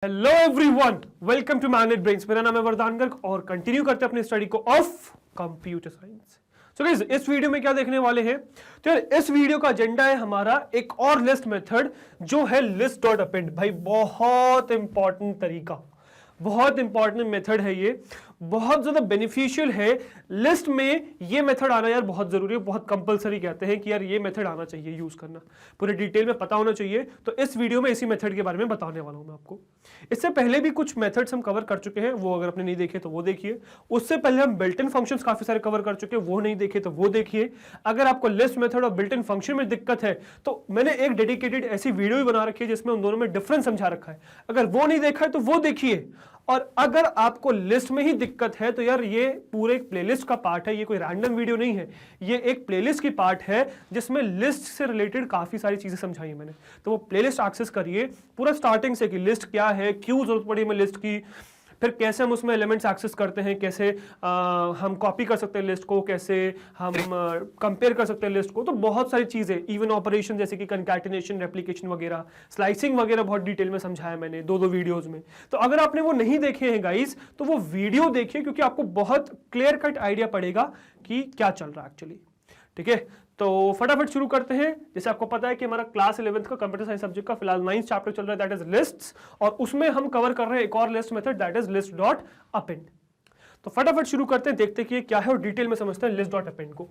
Hello everyone, welcome to Magnet Brains. मेरा नाम है वरदान गर्ग और कंटिन्यू करते हैं अपनी स्टडी को of computer science. So guys, इस वीडियो में क्या देखने वाले हैं? तो यार इस वीडियो का एजेंडा है हमारा एक और लिस्ट मेथड जो है लिस्ट डॉट अपेंड। भाई बहुत इंपॉर्टेंट तरीका, बहुत इंपॉर्टेंट मेथड है ये, बहुत ज्यादा बेनिफिशियल है। लिस्ट में ये मेथड आना यार बहुत जरूरी है, बहुत कंपलसरी कहते हैं कि यार ये मेथड आना चाहिए, यूज करना पूरे डिटेल में पता होना चाहिए। तो इस वीडियो में इसी मेथड के बारे में बताने वाला हूं मैं आपको। इससे पहले भी कुछ मेथड्स हम कवर कर चुके हैं, वो अगर आपने नहीं देखे तो वो देखिए। उससे पहले हम बिल्ट इन फंक्शंस काफी सारे कवर कर चुके हैं, वो नहीं देखे तो वो देखिए। अगर आपको लिस्ट मेथड और बिल्ट इन फंक्शन में दिक्कत है तो मैंने एक डेडिकेटेड ऐसी वीडियो भी बना रखी है जिसमें उन दोनों में डिफरेंस समझा रखा है। अगर वो नहीं देखा है तो वो देखिए। और अगर आपको लिस्ट में ही दिक्कत है तो यार ये पूरे एक प्लेलिस्ट का पार्ट है, ये कोई रैंडम वीडियो नहीं है, ये एक प्लेलिस्ट की पार्ट है जिसमें लिस्ट से रिलेटेड काफी सारी चीजें समझाई मैंने। तो वो प्लेलिस्ट एक्सेस करिए पूरा स्टार्टिंग से कि लिस्ट क्या है, क्यों जरूरत पड़ी हमें लिस्ट की, फिर कैसे हम उसमें एलिमेंट्स एक्सेस करते हैं, कैसे हम कॉपी कर सकते हैं लिस्ट को, कैसे हम कंपेयर कर सकते हैं लिस्ट को। तो बहुत सारी चीजें, इवन ऑपरेशन जैसे कि कंकैटिनेशन, रेप्लिकेशन वगैरह, स्लाइसिंग वगैरह बहुत डिटेल में समझाया मैंने दो वीडियोस में। तो अगर आपने वो नहीं देखे हैं गाइस तो वो वीडियो देखिए, क्योंकि आपको बहुत क्लियर कट आइडिया पड़ेगा कि क्या चल रहा है एक्चुअली। ठीक है, तो फटाफट शुरू करते हैं। जैसे आपको पता है कि हमारा क्लास 11th का कंप्यूटर साइंस सब्जेक्ट का फिलहाल 9th चैप्टर चल रहा है, दैट इज लिस्ट्स, और उसमें हम कवर कर रहे हैं एक और list method, that is list dot append. तो फटाफट शुरू करते हैं, देखते हैं कि क्या है और डिटेल में समझते हैं लिस्ट डॉट अपेंड को।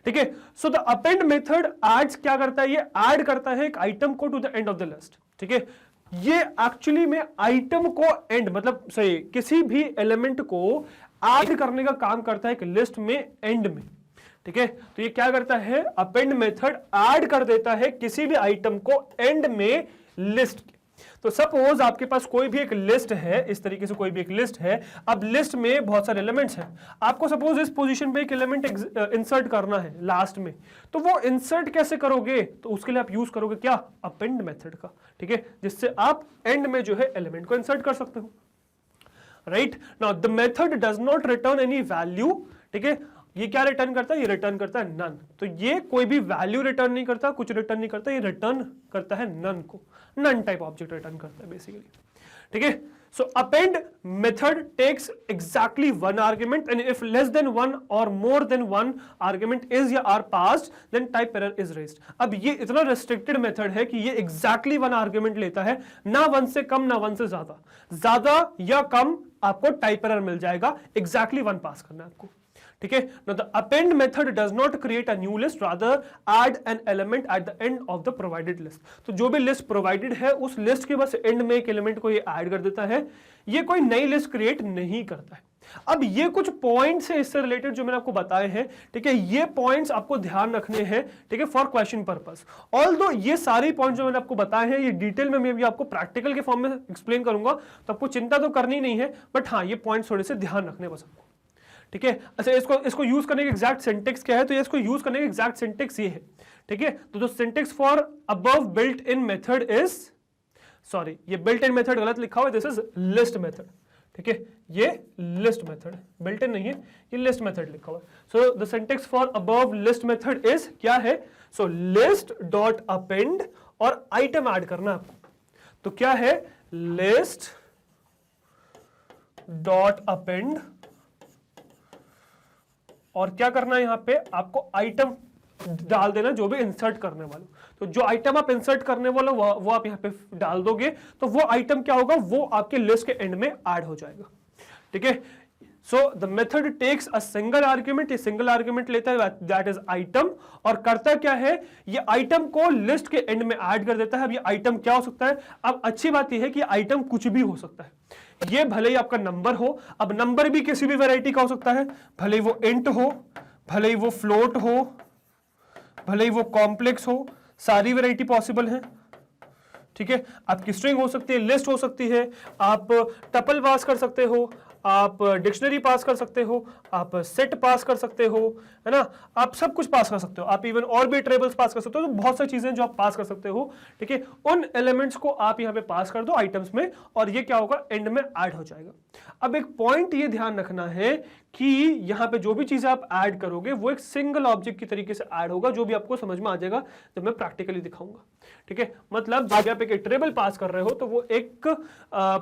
ठीक है, so the append method adds क्या करता है, ये ऐड करता है एक आइटम को to the end of the list. ठीक है, ये एक्चुअली में आइटम को एंड मतलब सही किसी भी एलिमेंट को ऐड करने का काम करता है एक लिस्ट में एंड में। ठीक है, तो ये क्या करता है, अपेंड मेथड ऐड कर देता है किसी भी आइटम को एंड में लिस्ट के। तो सपोज आपके पास कोई भी एक लिस्ट है, इस तरीके से कोई भी एक लिस्ट है। अब लिस्ट में बहुत सारे एलिमेंट्स हैं, आपको सपोज इस पोजीशन पे एक एलिमेंट इंसर्ट करना है लास्ट में, तो वो इंसर्ट कैसे करोगे? तो उसके लिए आप यूज करोगे क्या, अपेंड मेथड का। ठीक है, जिससे आप एंड में जो है एलिमेंट को इंसर्ट कर सकते हो। Right now the method does not return any value. ठीक है, ये क्या रिटर्न करता है, ये रिटर्न करता है नन। तो ये कोई भी वैल्यू रिटर्न नहीं करता, कुछ रिटर्न नहीं करता, ये रिटर्न करता है नन को, नन टाइप ऑब्जेक्ट रिटर्न करता है बेसिकली। ठीक है, so append method takes exactly one argument and if less than one or more than one argument is या are passed then type error is raised. अब ये इतना restricted method है कि ये एग्जैक्टली वन आर्गुमेंट लेता है, ना वन से कम ना वन से ज्यादा, ज्यादा या कम आपको टाइप एरर मिल जाएगा, एग्जैक्टली वन पास करना है आपको। ठीक है, now the append method does not create a new list, rather add an element at the end of the provided list। तो जो भी लिस्ट प्रोवाइडेड है उस लिस्ट के बस एंड में एक एलिमेंट को ये ऐड कर देता है, ये कोई नई लिस्ट क्रिएट नहीं करता है। अब ये कुछ पॉइंट्स है इससे रिलेटेड जो मैंने आपको बताए हैं। ठीक है, ये पॉइंट्स आपको ध्यान रखने हैं, ठीक है, फॉर क्वेश्चन पर्पस। ऑल्दो ये सारे पॉइंट्स जो मैंने आपको बताए हैं ये डिटेल में मैं भी आपको प्रैक्टिकल के फॉर्म में एक्सप्लेन करूंगा, तो आपको चिंता तो करनी नहीं है, बट हाँ ये पॉइंट्स थोड़े से ध्यान रखने बस आपको। ठीक है, अच्छा इसको यूज करने का एग्जैक्ट सिंटेक्स क्या है, तो इसको यूज करने का एग्जैक्ट सिंटेक्स ये है। ठीक है, तो जो syntax for above built in method is, sorry ये बिल्ट इन मेथड गलत लिखा हुआ है, दिस इज लिस्ट मेथड। ठीक है, ये लिस्ट मेथड, बिल्ट इन नहीं है, ये लिस्ट मेथड लिखा हुआ है। So the syntax for above list method is क्या है, सो लिस्ट डॉट अपेंड और आइटम ऐड करना आपको। तो क्या है, लिस्ट डॉट अपेंड और क्या करना है, यहां पे आपको आइटम डाल देना जो भी इंसर्ट करने वाले। तो जो आइटम आप इंसर्ट करने वाले वो आप यहां पे डाल दोगे, तो वो आइटम क्या होगा, वो आपके लिस्ट के एंड में ऐड हो जाएगा। ठीक है, so the method takes a single argument, ये सिंगल आर्ग्यूमेंट लेता है दैट इज आइटम, और करता क्या है, ये आइटम को लिस्ट के एंड में ऐड कर देता है। अब ये आइटम क्या हो सकता है, अब अच्छी बात यह है कि आइटम कुछ भी हो सकता है, ये भले ही आपका नंबर हो, अब नंबर भी किसी भी वैरायटी का हो सकता है, भले ही वो इंट हो, भले ही वो फ्लोट हो, भले ही वो कॉम्प्लेक्स हो, सारी वैरायटी पॉसिबल है। ठीक है, आपकी स्ट्रिंग हो सकती है, लिस्ट हो सकती है, आप टपल पास कर सकते हो, आप डिक्शनरी पास कर सकते हो, आप सेट पास कर सकते हो, है ना, आप सब कुछ पास कर सकते हो, आप इवन और भी टेबल्स पास कर सकते हो, तो बहुत सारी चीजें जो आप पास कर सकते हो, ठीक है। उन एलिमेंट्स को आप यहाँ पे पास कर दो आइटम्स में, और ये क्या होगा, एंड में ऐड हो जाएगा। अब एक पॉइंट ये ध्यान रखना है कि यहाँ पे जो भी चीजें आप ऐड करोगे वो एक सिंगल ऑब्जेक्ट की तरीके से ऐड होगा, जो भी आपको समझ में आ जाएगा जब मैं प्रैक्टिकली दिखाऊंगा, ठीक है। मतलब जब आप एक टेबल पास कर रहे हो तो वो एक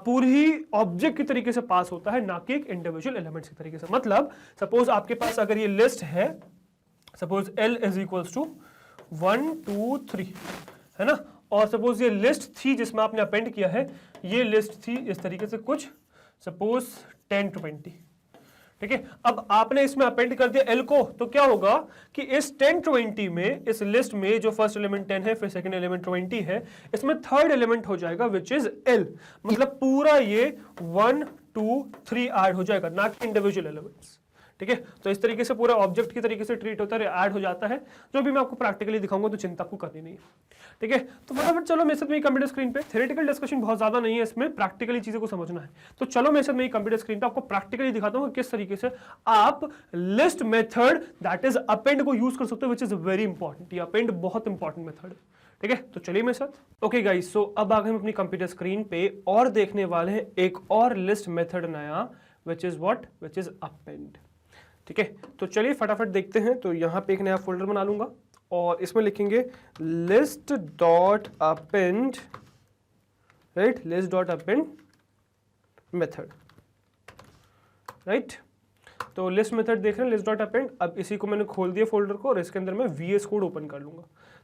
पूरी ऑब्जेक्ट की तरीके से पास होता है, ना कि एक इंडिविजुअल एलिमेंट्स की तरीके से। मतलब सपोज आपके पास अगर ये लिस्ट है, suppose L is equals to 1 2 3, है ना, और सपोज ये लिस्ट थी जिसमें आपने अपेंड किया है, ये लिस्ट थी इस तरीके से कुछ, सपोज 10 to 20, ठीक है। अब आपने इसमें अपेंड कर दिया L को, तो क्या होगा कि इस 10 to 20 में, इस लिस्ट में जो फर्स्ट एलिमेंट 10 है, फिर सेकंड एलिमेंट 20 है, इसमें थर्ड एलिमेंट हो जाएगा विच इज L। मतलब पूरा ये 1 2 3 ऐड हो जाएगा, ना कि इंडिविजुअल एलिमेंट्स, ठीक है। तो इस तरीके से पूरा ऑब्जेक्ट की तरीके से ट्रीट होता है, ऐड हो जाता है, जो भी मैं आपको प्रैक्टिकली दिखाऊंगा, तो चिंता आपको करनी नहीं है, ठीक है। तो फटाफट चलो मेरे साथ मेरी कंप्यूटर स्क्रीन पे, थ्योरेटिकल डिस्कशन बहुत ज्यादा नहीं है इसमें, प्रैक्टिकली चीजों को समझना है, तो चलो मेरे साथ मेरी कंप्यूटर स्क्रीन पे आपको प्रैक्टिकली दिखाता हूँ किस तरीके से आप list method that is append को यूज कर सकते हो, विच इज वेरी इंपॉर्टेंट। ये अपेंड बहुत इंपॉर्टेंट मेथड है, ठीक है। तो चलिए मेरे साथ। ओके गाइस, सो अब आ गए हम अपनी कंप्यूटर स्क्रीन पे और देखने वाले हैं एक और लिस्ट मेथड नया, विच is what, which is append, ठीक है। तो चलिए फटाफट देखते हैं। तो यहाँ पे एक नया फोल्डर बना लूंगा और इसमें लिखेंगे list dot append, right, list dot append method, right. तो लिस्ट मेथड देख रहे हैं, list डॉट अपेंड। अब इसी को मैंने खोल दिया फोल्डर को, और इसके अंदर मैं VS कोड ओपन कर लूंगा।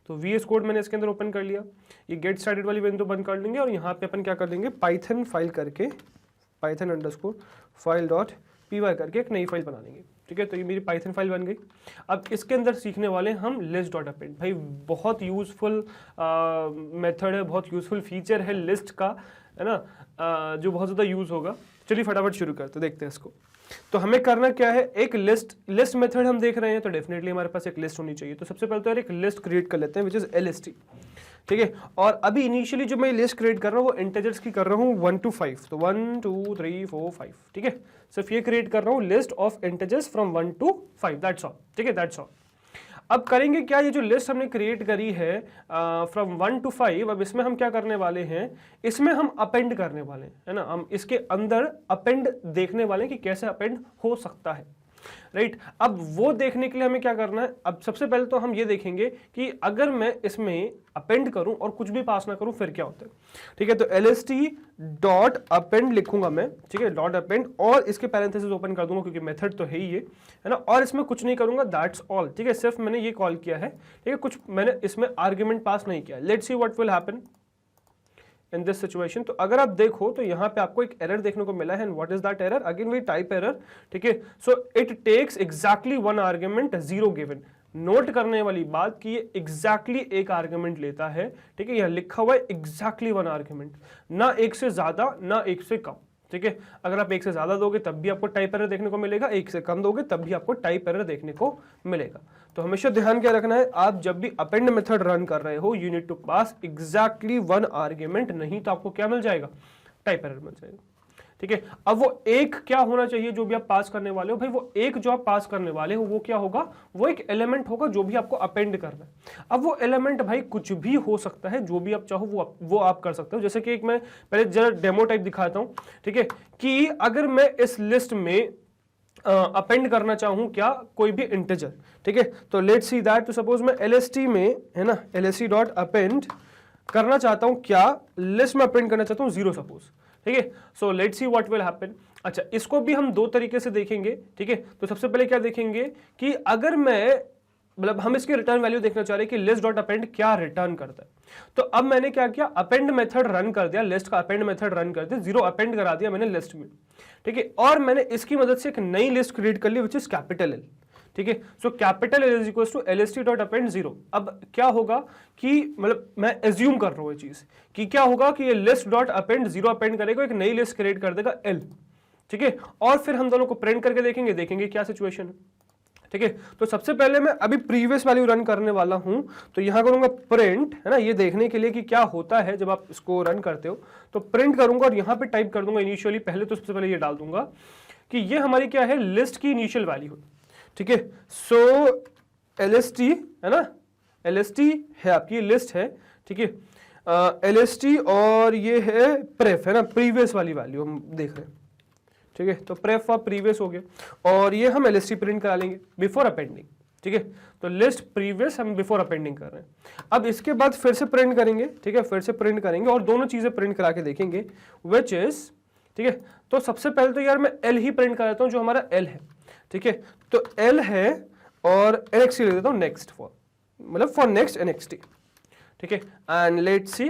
तो VS कोड मैंने इसके अंदर ओपन कर लिया, ये गेट स्टार्टेड वाली विंडो बंद कर लेंगे, और यहाँ पे अपन क्या कर देंगे, पाइथन फाइल करके, Python underscore file dot py करके एक नई फाइल बना लेंगे, ठीक है। तो ये मेरी पाइथन फाइल बन गई। अब इसके अंदर सीखने वाले हम लिस्ट डॉट अपेंड। भाई बहुत यूजफुल मेथड है, बहुत यूजफुल फीचर है लिस्ट का, है ना, जो बहुत ज़्यादा यूज होगा। चलिए फटाफट शुरू करते, देखते हैं इसको। तो हमें करना क्या है, एक लिस्ट मेथड हम देख रहे हैं, तो डेफिनेटली हमारे पास एक लिस्ट होनी चाहिए। तो सबसे पहले तो यार एक लिस्ट क्रिएट कर लेते हैं, विच इज LST, ठीक है। और अभी इनिशियली जो मैं लिस्ट क्रिएट कर रहा हूँ वो इंटीजर्स की कर रहा हूँ 1 to 5, तो 1 2 3 4 5, ठीक है। सिर्फ ये क्रिएट कर रहा हूँ list of integers from 1 to 5, that's all, ठीक है, दैट्स ऑल। अब करेंगे क्या, ये जो लिस्ट हमने क्रिएट करी है फ्रॉम 1 to 5, अब इसमें हम क्या करने वाले हैं, इसमें हम अपेंड करने वाले हैं, है ना। हम इसके अंदर अपेंड देखने वाले हैं कि कैसे अपेंड हो सकता है, राइट। अब वो देखने के लिए हमें क्या करना है, अब सबसे पहले तो हम ये देखेंगे कि अगर मैं इसमें अपेंड करूं और कुछ भी पास ना करूं फिर क्या होता है, ठीक है। तो LST डॉट अपेंड लिखूंगा मैं, ठीक है, डॉट अपेंड, और इसके पैरेंथेसिस ओपन कर दूंगा क्योंकि मेथड तो है ही ये, है ना। और इसमें कुछ नहीं करूंगा, दैट्स ऑल, ठीक है। सिर्फ मैंने ये कॉल किया है, ठीक है, कुछ मैंने इसमें आर्ग्यूमेंट पास नहीं किया। Let's see what will happen in this situation. तो अगर आप देखो तो यहाँ पे आपको एक एरर देखने को मिला है, and what is that error, again we type error, ठीक है। So it takes exactly 1 argument 0 गिवन। नोट करने वाली बात कि ये एग्जैक्टली एक आर्ग्यूमेंट लेता है, ठीक है। यहाँ लिखा हुआ है एग्जैक्टली 1 आर्ग्यूमेंट, ना एक से ज्यादा ना एक से कम, ठीक है। अगर आप एक से ज्यादा दोगे तब भी आपको टाइप एरर देखने को मिलेगा, एक से कम दोगे तब भी आपको टाइप एरर देखने को मिलेगा। तो हमेशा ध्यान क्या रखना है, आप जब भी अपेंड मेथड रन कर रहे हो, you need to pass exactly 1 argument, नहीं तो आपको क्या मिल जाएगा, टाइप एरर मिल जाएगा, ठीक है। अब वो एक क्या होना चाहिए जो भी आप पास करने वाले हो, भाई वो एक जो आप पास करने वाले हो वो क्या होगा, वो एक एलिमेंट होगा जो भी आपको अपेंड करना है। अब वो एलिमेंट भाई कुछ भी हो सकता है, जो भी आप चाहो वो आप कर सकते हो। जैसे कि एक मैं पहले जरा डेमो टाइप दिखाता हूं, ठीक है, कि अगर मैं इस लिस्ट में अपेंड करना चाहूं क्या, कोई भी इंटीजर, ठीक है। तो लेट्स सी दैट, तो सपोज मैं LST में, है ना, LST डॉट अपेंड करना चाहता हूं क्या, लिस्ट में अपेंड करना चाहता हूं 0 सपोज, ठीक है। So let's see what will happen. अच्छा, इसको भी हम 2 तरीके से देखेंगे, ठीक है। तो सबसे पहले क्या देखेंगे कि अगर मैं, मतलब हम इसकी रिटर्न वैल्यू देखना चाह रहे हैं कि लिस्ट डॉट अपेंड क्या रिटर्न करता है। तो अब मैंने क्या किया, अपेंड मेथड रन कर दिया, लिस्ट का अपेंड मेथड रन कर दिया, 0 अपेंड करा दिया मैंने लिस्ट में, ठीक है। और मैंने इसकी मदद से एक नई लिस्ट क्रिएट कर ली विच इज कैपिटल L, ठीक है। So capital L is equals to LST dot append 0। अब क्या होगा कि, मतलब मैं एज्यूम कर रहा हूं ये चीज कि क्या होगा कि ये लिस्ट डॉट अपेंड 0 अपेंड करेगा, एक नई लिस्ट क्रिएट कर देगा L, ठीक है। और फिर हम दोनों को प्रिंट करके देखेंगे क्या सिचुएशन है, ठीक है। तो सबसे पहले मैं अभी प्रीवियस वैल्यू रन करने वाला हूं, तो यहां करूंगा प्रिंट, है ना, ये देखने के लिए कि क्या होता है जब आप इसको रन करते हो। तो प्रिंट करूंगा और यहां पे टाइप कर दूंगा इनिशियली, पहले तो सबसे पहले ये डाल दूंगा कि ये हमारी क्या है, लिस्ट की इनिशियल वैल्यू, ठीक है। सो LST है ना, LST है आपकी लिस्ट है, ठीक है, LST और ये है प्रेफ है ना, प्रीवियस वाली वैल्यू हम देख रहे हैं, ठीक है। तो प्रेफ और प्रीवियस हो गया और ये हम LST प्रिंट करा लेंगे बिफोर अपेंडिंग, ठीक है। तो लिस्ट प्रीवियस हम बिफोर अपेंडिंग कर रहे हैं। अब इसके बाद फिर से प्रिंट करेंगे, ठीक है, फिर से प्रिंट करेंगे और दोनों चीजें प्रिंट करा के देखेंगे विच इज, ठीक है। तो सबसे पहले तो यार मैं L ही प्रिंट कर देता हूं, जो हमारा L है, ठीक है। तो L है और NXT ले देता हूं, नेक्स्ट फॉर, मतलब फॉर नेक्स्ट NXT, ठीक है। एंड लेट्स सी,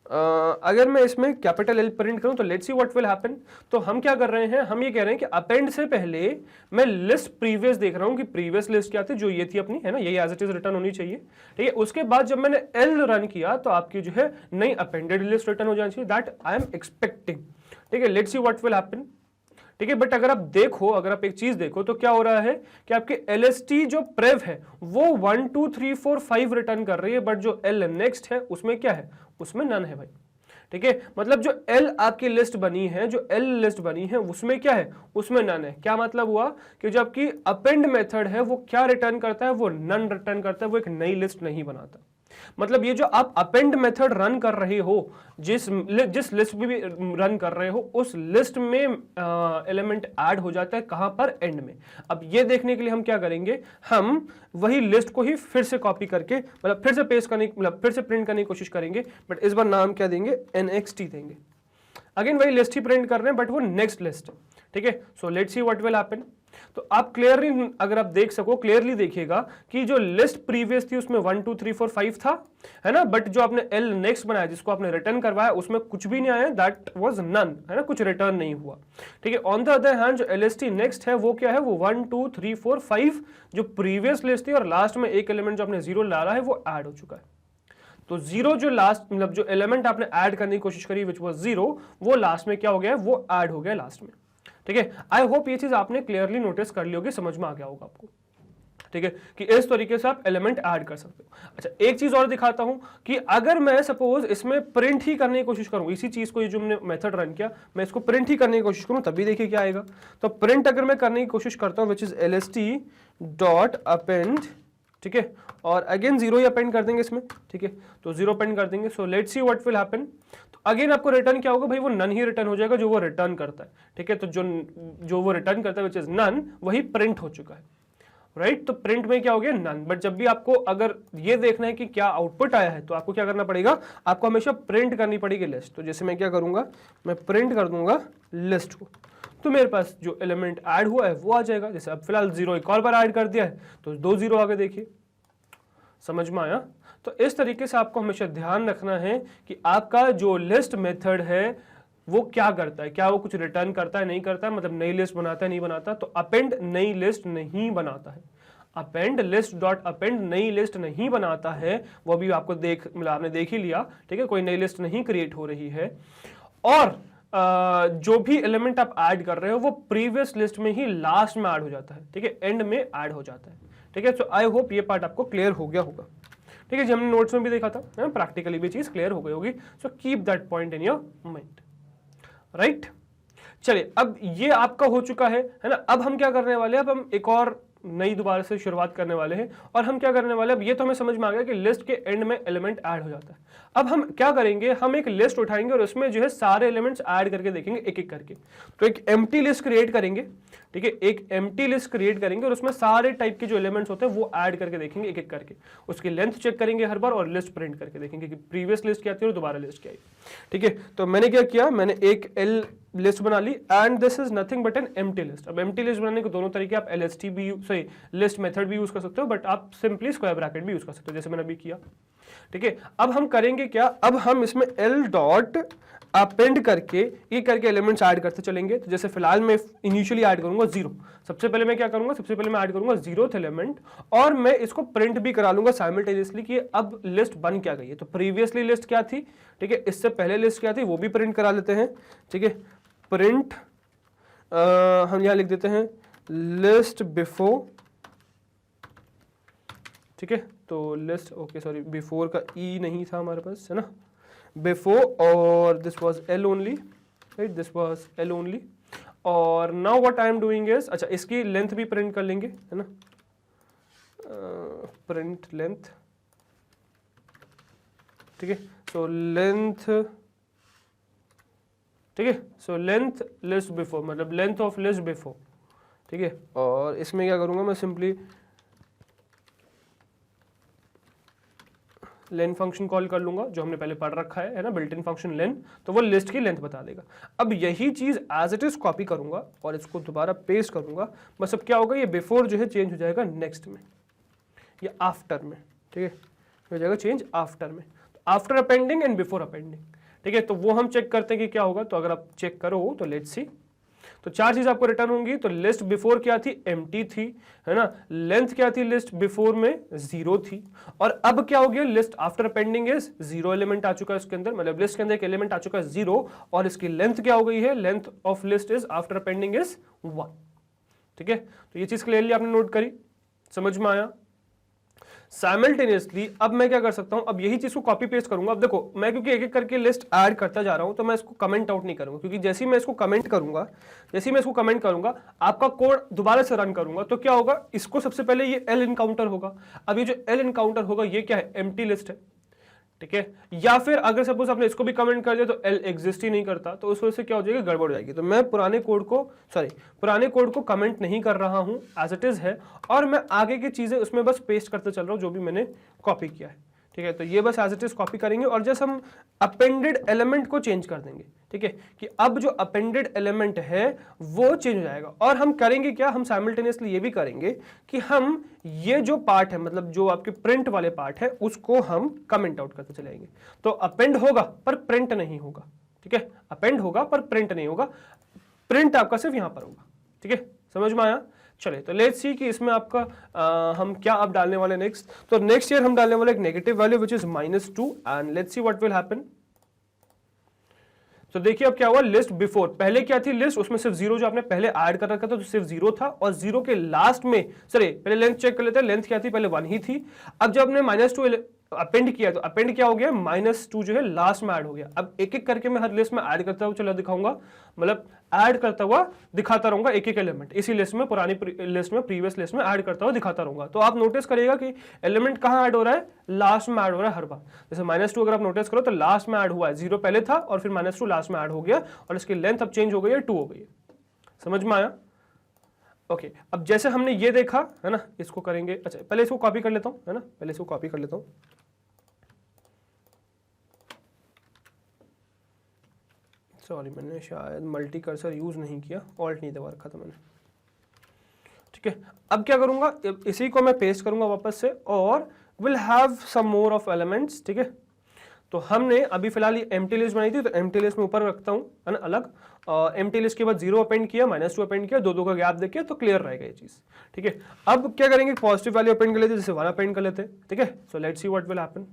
अगर मैं इसमें कैपिटल L प्रिंट करूं तो let's see what will happen. तो हम क्या कर रहे हैं, हम ये कह रहे हैं कि अपेंड से पहले मैं लिस्ट प्रीवियस देख रहा हूं कि प्रीवियस लिस्ट क्या थी, जो ये थी अपनी, है ना, यही एज इट इज रिटर्न होनी चाहिए, ठीक है। उसके बाद जब मैंने L रन किया तो आपकी जो है नई अपेंडेड लिस्ट रिटर्न हो जानी चाहिए, दैट आई एम एक्सपेक्टिंग, ठीक है। Let's see what will happen, ठीक है। बट अगर आप देखो, अगर आप एक चीज देखो तो क्या हो रहा है कि आपके LST जो प्रेव है वो 1 2 3 4 5 रिटर्न कर रही है, बट जो L नेक्स्ट है उसमें क्या है, उसमें नन है भाई, ठीक है। मतलब जो L आपकी लिस्ट बनी है, जो L लिस्ट बनी है उसमें क्या है, उसमें नन है। क्या मतलब हुआ कि जो आपकी अपेंड मेथड है वो क्या रिटर्न करता है, वो नन रिटर्न करता है, वो एक नई लिस्ट नहीं बनाता। मतलब ये जो आप अपेंड मेथड रन कर रहे हो, जिस लिस्ट में भी रन कर रहे हो, उस लिस्ट में एलिमेंट ऐड हो जाता है, कहां पर, एंड में। अब ये देखने के लिए हम क्या करेंगे, हम वही लिस्ट को ही फिर से कॉपी करके, मतलब फिर से पेस्ट करने, मतलब फिर से प्रिंट करने की कोशिश करेंगे, बट इस बार नाम क्या देंगे, NXT देंगे। अगेन वही लिस्ट ही प्रिंट कर रहे हैं बट वो नेक्स्ट लिस्ट, ठीक है। So let's see what will happen. तो आप क्लियरली, अगर आप देख सको, क्लियरली देखिएगा कि जो लिस्ट प्रीवियस थी उसमें 1 2 3 4 5 था, है ना, बट जो आपने L नेक्स्ट बनाया, जिसको आपने रिटर्न करवाया, उसमें कुछ भी नहीं आया, दैट वाज नन, है ना, कुछ रिटर्न नहीं हुआ, ठीक है। ऑन द अदर हैंड जो LST नेक्स्ट है वो क्या है, वो 1 2 3 4 5 जो प्रीवियस लिस्ट थी और लास्ट में एक एलिमेंट जो आपने 0 डाला है वो ऐड हो चुका है। तो 0 जो लास्ट, मतलब जो एलिमेंट आपने ऐड करने की कोशिश करी विच वाज 0, वो लास्ट में क्या हो गया है, वो ऐड हो गया लास्ट में, ठीक है। आई होप ये चीज आपने क्लियरली नोटिस कर ली होगी, समझ में आ गया होगा आपको, ठीक है, कि इस तरीके से आप एलिमेंट ऐड कर सकते हो। अच्छा, एक चीज और दिखाता हूं कि अगर मैं सपोज इसमें प्रिंट ही करने की कोशिश करूं, इसी चीज को, ये जो हमने मेथड रन किया, मैं इसको प्रिंट ही करने की कोशिश करूं, तभी देखिए क्या आएगा। तो प्रिंट अगर मैं करने की कोशिश करता हूं which is LST dot append, ठीक है, और अगेन 0 ही अपेंड कर देंगे इसमें, ठीक है, तो 0 अपेंड कर देंगे। So let's see what will happen. तो अगेन आपको रिटर्न क्या होगा भाई, वो नन ही रिटर्न हो जाएगा जो वो रिटर्न करता है, ठीक है। तो जो वो रिटर्न करता है विच इज नन, वही प्रिंट हो चुका है, राइट। तो प्रिंट में क्या हो गया, नन। बट जब भी आपको अगर ये देखना है कि क्या आउटपुट आया है, तो आपको क्या करना पड़ेगा, आपको हमेशा प्रिंट करनी पड़ेगी लिस्ट। तो जैसे मैं क्या करूंगा, मैं प्रिंट कर दूंगा लिस्ट को, तो मेरे पास जो एलिमेंट ऐड हुआ है वो आ जाएगा। जैसे अब फिलहाल 0 एक और बार ऐड कर दिया है तो 2 0 आगे, देखिए, समझ में आया। तो इस तरीके से आपको हमेशा ध्यान रखना है कि आपका जो लिस्ट मेथड है वो क्या करता है, क्या वो कुछ रिटर्न करता है, नहीं करता है, मतलब नई लिस्ट बनाता है, नहीं बनाता। तो अपेंड नई लिस्ट नहीं बनाता है, अपेंड लिस्ट डॉट अपेंड नई लिस्ट नहीं बनाता है। वो भी आपको मतलब आपने देख ही लिया, ठीक है, कोई नई लिस्ट नहीं क्रिएट हो रही है। और जो भी एलिमेंट आप ऐड कर रहे हो वो प्रीवियस लिस्ट में ही लास्ट में ऐड हो जाता है, ठीक है, एंड में ऐड हो जाता है, ठीक है। सो आई होप ये पार्ट आपको क्लियर हो गया होगा, ठीक है जी। हमने नोट्स में भी देखा था, प्रैक्टिकली भी चीज क्लियर हो गई होगी। So keep that point in your mind, right. चलिए, अब ये आपका हो चुका है ना। अब हम क्या करने वाले हैं, अब हम एक और नई दोबारा से शुरुआत करने वाले हैं। और हम क्या करने वाले हैं, अब ये तो हमें समझ में आ गया कि लिस्ट के एंड में एलिमेंट ऐड हो जाता है। अब हम क्या करेंगे, हम एक लिस्ट उठाएंगे और उसमें जो है सारे एलिमेंट्स ऐड करके देखेंगे एक एक करके। तो एक एम्प्टी लिस्ट क्रिएट करेंगे, ठीक है, एक एम्प्टी लिस्ट क्रिएट करेंगे और उसमें सारे टाइप के जो एलिमेंट्स होते हैं वो ऐड करके देखेंगे एक एक करके। उसकी लेंथ चेक करेंगे हर बार और लिस्ट प्रिंट करके देखेंगे कि प्रीवियस लिस्ट क्या थी और दोबारा लिस्ट क्या आई, ठीक है। तो मैंने क्या किया, मैंने एक L लिस्ट बना ली and this is nothing but an empty list. अब एम्प्टी लिस्ट बनाने के दोनों तरीके, आप LST भी, सॉरी, लिस्ट मेथड भी यूज कर सकते हो, बट आप सिंपली स्क्वायर ब्रैकेट भी यूज कर सकते हो, जैसे मैंने अभी किया, ठीक है। अब हम करेंगे क्या, अब हम इसमें L डॉट अपेंड करके ये करके एलिमेंट्स ऐड करते चलेंगे। तो जैसे फिलहाल मैं इनिशियली ऐड करूंगा 0। सबसे पहले मैं क्या करूंगा, सबसे पहले मैं ऐड करूंगा 0th एलिमेंट और मैं इसको प्रिंट भी करा लूंगा साइमल्टेनियसली कि अब लिस्ट बन क्या गई है। तो प्रीवियसली लिस्ट क्या थी, ठीक है, इससे पहले लिस्ट क्या थी वो भी प्रिंट करा लेते हैं, ठीक है। प्रिंट हम यहां लिख देते हैं लिस्ट बिफोर, ठीक है। तो लिस्ट, ओके सॉरी, बिफोर का ई नहीं था हमारे पास, है ना, बिफोर, और this was L only, right, this was L only. और now what I am doing is, अच्छा इसकी लेंथ भी प्रिंट कर लेंगे, है ना, प्रिंट लेंथ, ठीक है। सो लेंथ, ठीक है, सो लेंथ लिस्ट बिफोर, मतलब लेंथ ऑफ लिस्ट बिफोर, ठीक है। और इसमें क्या करूंगा मैं, सिंपली लेन फंक्शन कॉल कर लूंगा, जो हमने पहले पढ़ रखा है ना, बिल्ट इन फंक्शन लेन, तो वो लिस्ट की लेंथ बता देगा। अब यही चीज एज इट इज कॉपी करूंगा और इसको दोबारा पेस्ट करूंगा, बस अब क्या होगा, ये बिफोर जो है चेंज हो जाएगा नेक्स्ट में या आफ्टर में, ठीक है, हो जाएगा चेंज आफ्टर में, after appending and before appending, ठीक है। तो वो हम चेक करते हैं कि क्या होगा। तो अगर आप चेक करो तो लेट्स सी, तो चार चीज आपको रिटर्न होंगी। तो लिस्ट बिफोर क्या थी, एम्प्टी थी, है ना। लेंथ क्या थी लिस्ट बिफोर में, 0 थी। और अब क्या हो गया, list after appending is 0 element आ चुका है उसके अंदर, मतलब लिस्ट के अंदर एक एलिमेंट आ चुका है 0, और इसकी लेंथ क्या हो गई है, length of list is after appending is 1, ठीक है। तो ये चीज क्लियरली आपने नोट करी, समझ में आया। साइमल्टेनियसली अब मैं क्या कर सकता हूं, अब यही चीज को कॉपी पेस्ट करूंगा। अब देखो मैं क्योंकि एक एक करके लिस्ट ऐड करता जा रहा हूं, तो मैं इसको कमेंट आउट नहीं करूंगा, क्योंकि जैसे ही मैं इसको कमेंट करूंगा, आपका कोड दोबारा से रन करूंगा, तो क्या होगा, इसको सबसे पहले ये एल इनकाउंटर होगा। अब ये जो एल इनकाउंटर होगा ये क्या है, एम्प्टी लिस्ट है, ठीक है। या फिर अगर सपोज आपने इसको भी कमेंट कर दिया तो एल एग्जिस्ट ही नहीं करता, तो उस वजह से क्या हो जाएगी, गड़बड़ हो जाएगी। तो मैं पुराने कोड को कमेंट नहीं कर रहा हूं, एज इट इज है, और मैं आगे की चीजें उसमें बस पेस्ट करते चल रहा हूं जो भी मैंने कॉपी किया है, ठीक है। तो ये बस एज इट इज कॉपी करेंगे और जस्ट हम अपेंडेड एलिमेंट को चेंज कर देंगे, ठीक है, कि अब जो अपेंडेड एलिमेंट है वो चेंज हो जाएगा। और हम करेंगे क्या, हम साइमल्टेनियसली ये भी करेंगे कि हम ये जो पार्ट है, मतलब जो आपके प्रिंट वाले पार्ट है, उसको हम कमेंट आउट करते चलेंगे। तो अपेंड होगा पर प्रिंट नहीं होगा, ठीक है, अपेंड होगा पर प्रिंट नहीं होगा, प्रिंट आपका सिर्फ यहां पर होगा, ठीक है, समझ में आया। चले तो लेट्स सी कि इसमें आपका हम क्या अब डालने वाले नेक्स्ट। तो नेक्स्ट ईयर हम डालने वाले एक negative value which is -2 and let's see what will happen. तो देखिए अब क्या हुआ, लिस्ट बिफोर, पहले क्या थी लिस्ट, उसमें सिर्फ 0 जो आपने पहले ऐड कर रखा था तो सिर्फ 0 था, और 0 के लास्ट में, सॉरी पहले लेंथ चेक कर लेते हैं, लेंथ क्या थी, पहले 1 ही थी। अब जब आपने -2 अपेंड किया तो अपेंड क्या हो गया, -2 जो है लास्ट में ऐड हो गया। अब एक एक करके मैं हर लिस्ट में ऐड करता हुआ चला दिखाऊंगा, मतलब ऐड करता हुआ दिखाता रहूंगा एक एक एलिमेंट, इसी लिस्ट में, पुरानी लिस्ट में, प्रीवियस लिस्ट में ऐड करता हुआ दिखाता रहूंगा। तो आप नोटिस करिएगा कि एलिमेंट कहां ऐड हो रहा है, लास्ट में ऐड हो रहा है हर बार। जैसे -2 अगर आप नोटिस करो तो लास्ट में ऐड हुआ है, 0 पहले था और फिर -2 लास्ट में ऐड हो गया, और इसकी लेंथ अब चेंज हो गई है, 2 हो गई है। समझ में आया। ओके, अब जैसे हमने ये देखा है ना, इसको करेंगे, अच्छा पहले इसको कॉपी कर लेता हूं, है ना, पहले इसको कॉपी कर लेता हूं। सॉरी मैंने शायद मल्टी कर्सर यूज नहीं किया, ऑल्ट नहीं दबा रखा था मैंने, ठीक है। अब क्या करूंगा, इसी को मैं पेस्ट करूंगा वापस से, और will have some more of elements, ठीक है। तो हमने अभी फिलहाल ये एम्प्टी लिस्ट बनाई थी, तो एम्प्टी लिस्ट में ऊपर रखता हूं, है ना, अलग। एम्प्टी लिस्ट के बाद 0 अपेंड किया, -2 अपेंड किया, दो का गैप देखिए तो क्लियर रहेगा ये चीज, ठीक है। अब क्या करेंगे, पॉजिटिव वैल्यू अपेंड कर लेते, जैसे 1 अपेंड कर लेते, ठीक है। So let's see what will happen.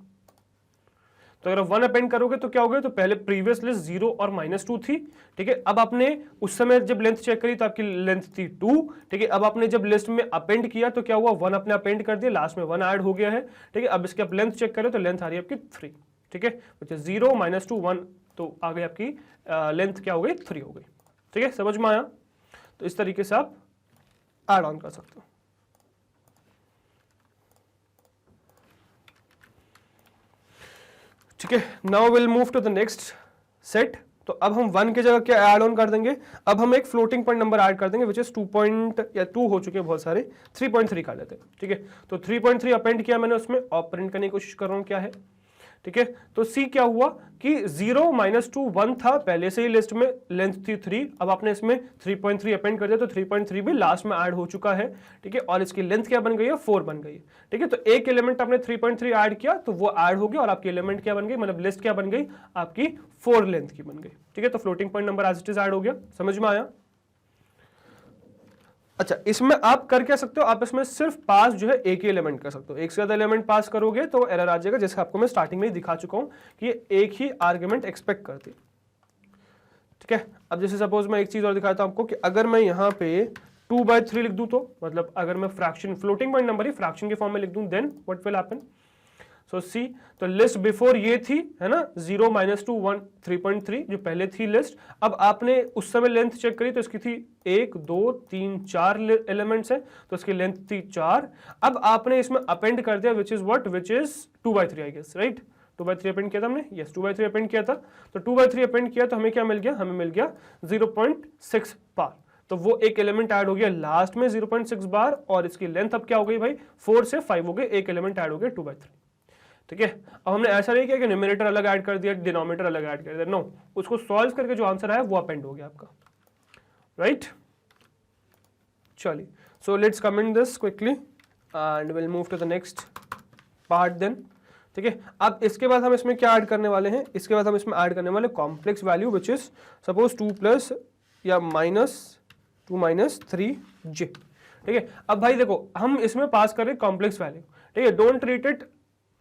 तो अगर 1 अपेंड करोगे तो क्या होगा, तो पहले प्रीवियस लिस्ट 0 और -2 थी, ठीक है। अब आपने उस समय जब लेंथ चेक करी तो आपकी लेंथ थी 2, ठीक है। अब आपने जब लिस्ट में अपेंड किया तो क्या हुआ, 1 अपने अपेंड कर दिया, लास्ट में 1 ऐड हो गया है, ठीक है। अब इसके आप लेंथ चेक करें तो लेंथ आ रही है आपकी 3, ठीक है, विच इज 0 -2 1, तो आ गई आपकी लेंथ क्या हो गई, 3 हो गई, ठीक है। समझ में आया। तो इस तरीके से आप ऐड ऑन कर सकते हो। ठीक है, now will move to the next set. तो अब हम 1 की जगह क्या ऐड ऑन कर देंगे, अब हम एक फ्लोटिंग पॉइंट नंबर ऐड कर देंगे विच इज 2 हो चुके हैं बहुत सारे, 3.3 कर लेते हैं, ठीक है। तो 3.3 अपेंड किया मैंने उसमें, और प्रिंट करने की कोशिश कर रहा हूं क्या है, ठीक है। तो सी क्या हुआ कि 0 -2 1 था, पहले से ही लिस्ट में लेंथ थी 3, अब आपने इसमें 3.3 अपेंड कर दिया तो 3.3 भी लास्ट में ऐड हो चुका है, ठीक है। और इसकी लेंथ क्या बन गई है, 4 बन गई है, ठीक है। तो एक एलिमेंट आपने 3.3 ऐड किया तो वो ऐड हो गया, और आपकी एलिमेंट क्या बन गई, मतलब लिस्ट क्या बन गई आपकी 4 लेंथ की बन गई, ठीक है। तो floating point number as it is add हो गया, समझ में आया। अच्छा, इसमें आप कर क्या सकते हो, आप इसमें सिर्फ पास जो है एक ही एलिमेंट कर सकते हो, एक से ज्यादा एलिमेंट पास करोगे तो एरर आ जाएगा, जैसे आपको मैं स्टार्टिंग में ही दिखा चुका हूं कि ये एक ही आर्गुमेंट एक्सपेक्ट करती है, ठीक है। अब जैसे सपोज मैं एक चीज और दिखाता हूं आपको कि अगर मैं यहां पे 2/3 लिख दूं, तो मतलब अगर मैं फ्रैक्शन, फ्लोटिंग पॉइंट नंबर ही फ्रैक्शन के फॉर्म में लिख दूं, देन व्हाट विल हैपन। सो सी, तो लिस्ट बिफोर ये थी, है ना, 0 -2 1 3.3 जो पहले थी लिस्ट। अब आपने उस समय लेंथ चेक करी तो इसकी थी 1 2 3 4 एलिमेंट्स है, तो इसकी लेंथ थी 4। अब आपने इसमें अपेंड कर दिया which is what, which is 2/3 I guess, right. 2/3 append किया था हमने, यस 2/3 अपेंड किया था। तो 2/3 अपेंड किया तो हमें क्या मिल गया, हमें मिल गया 0.6 बार। तो वो एक एलिमेंट ऐड हो गया लास्ट में 0.6 बार, और इसकी लेंथ अब क्या हो गई भाई, 4 से 5 हो गए, एक एलिमेंट ऐड हो गया 2/3। ठीक है, अब हमने ऐसा नहीं किया कि न्यूमरेटर अलग ऐड कर दिया, डिनोमिनेटर अलग ऐड कर दिया, नो, उसको सॉल्व करके जो आंसर आया वो अपेंड हो गया आपका, राइट। चलिए, so let's comment this quickly and will move to the next part then. ठीक है, अब इसके बाद हम इसमें क्या ऐड करने वाले हैं, इसके बाद हम इसमें ऐड करने वाले complex value which is suppose 2 plus या -2 - 3j। ठीक है, अब भाई देखो हम इसमें पास कर रहे हैं कॉम्प्लेक्स वैल्यू। ठीक है, don't treat it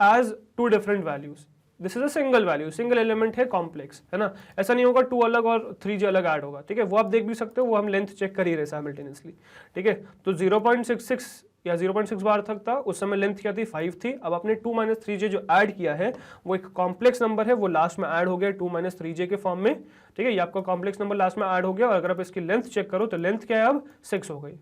as 2 different values, this is a single value, single element है, कॉम्प्लेक्स है ना, ऐसा नहीं होगा 2 अलग और 3j अलग ऐड होगा। ठीक है, वो आप देख भी सकते हो, वो हम लेंथ चेक कर ही रहे साइमल्टेनियसली। ठीक है, तो 0.66 या 0.6 बार तक था, उस समय लेंथ क्या थी, 5 थी। अब आपने 2 - 3j जो ऐड किया है वो एक कॉम्प्लेक्स नंबर है, वो लास्ट में ऐड हो गया 2 - 3j के फॉर्म में। ठीक है, ये आपका कॉम्प्लेक्स नंबर लास्ट में ऐड हो गया, और अगर आप इसकी लेंथ चेक करो तो लेंथ क्या है अब 6 हो गई।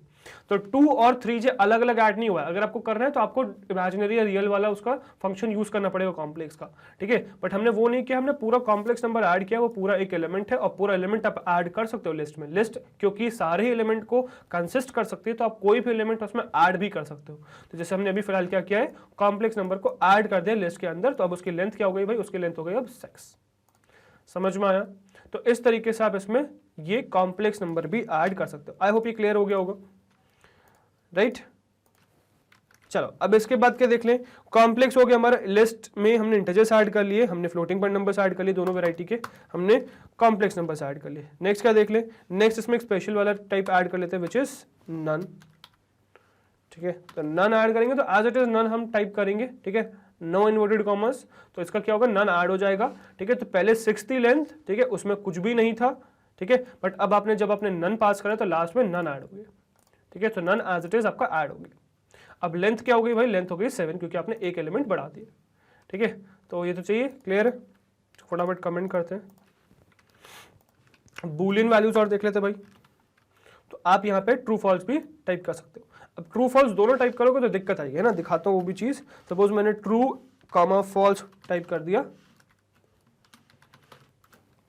तो 2 और 3j अलग अलग ऐड नहीं हुआ है, अगर आपको करना है तो आपको इमेजिनरी या रियल वाला उसका फंक्शन यूज करना पड़ेगा कॉम्प्लेक्स का। ठीक है, बट हमने वो नहीं किया, हमने पूरा कॉम्प्लेक्स नंबर ऐड किया, वो पूरा एक एलिमेंट है, और पूरा एलिमेंट आप ऐड कर सकते हो लिस्ट में। लिस्ट क्योंकि सारे एलिमेंट को कंसिस्ट कर सकती है, तो आप कोई भी एलिमेंट उसमें ऐड भी कर सकते हो। तो जैसे हमने अभी फिलहाल क्या किया है, कॉम्प्लेक्स नंबर को ऐड कर दिया लिस्ट के अंदर, तो अब उसकी लेंथ क्या हो गई भाई, उसकी लेंथ हो गई अब 6। समझ में आया? तो इस तरीके से आप इसमें ये कॉम्प्लेक्स नंबर भी ऐड कर सकते हो। आई होप ये क्लियर हो गया होगा, राइट। चलो, अब इसके बाद क्या देख लें, कॉम्प्लेक्स हो गया हमारा, लिस्ट में हमने इंटीजर्स ऐड कर लिए, हमने फ्लोटिंग पॉइंट नंबर्स ऐड कर लिए, दोनों वैरायटी के हमने कॉम्प्लेक्स नंबर्स ऐड कर लिए। नेक्स्ट क्या देख लें, नेक्स्ट इसमें एक स्पेशल वाला टाइप ऐड कर लेते हैं विच इज नन। ठीक है, तो नन ऐड करेंगे तो एज इट इज नन हम टाइप करेंगे। ठीक है, नो इन्वर्टेड कॉमर्स, तो इसका क्या होगा, नन ऐड हो जाएगा। ठीक है, तो पहले 6 थी लेंथ, ठीक है, उसमें कुछ भी नहीं था। ठीक है, बट अब आपने जब आपने नन पास करा तो लास्ट में नन ऐड हो गया। ठीक है, तो नन एज इट इज आपका ऐड हो गया। अब लेंथ क्या हो गई भाई, लेंथ हो गई 7, क्योंकि आपने एक एलिमेंट बढ़ा दिया। ठीक है, तो ये तो चाहिए, क्लियर है। फटाफट कमेंट करते हैं। बूलियन वैल्यूज और देख लेते हैं भाई, तो आप यहाँ पे ट्रू फॉल्स भी टाइप कर सकते हो। अब ट्रू फॉल्स दोनों टाइप करोगे तो दिक्कत आएगी, है ना, दिखाता हूँ वो भी चीज। सपोज मैंने ट्रू कॉमा फॉल्स टाइप कर दिया,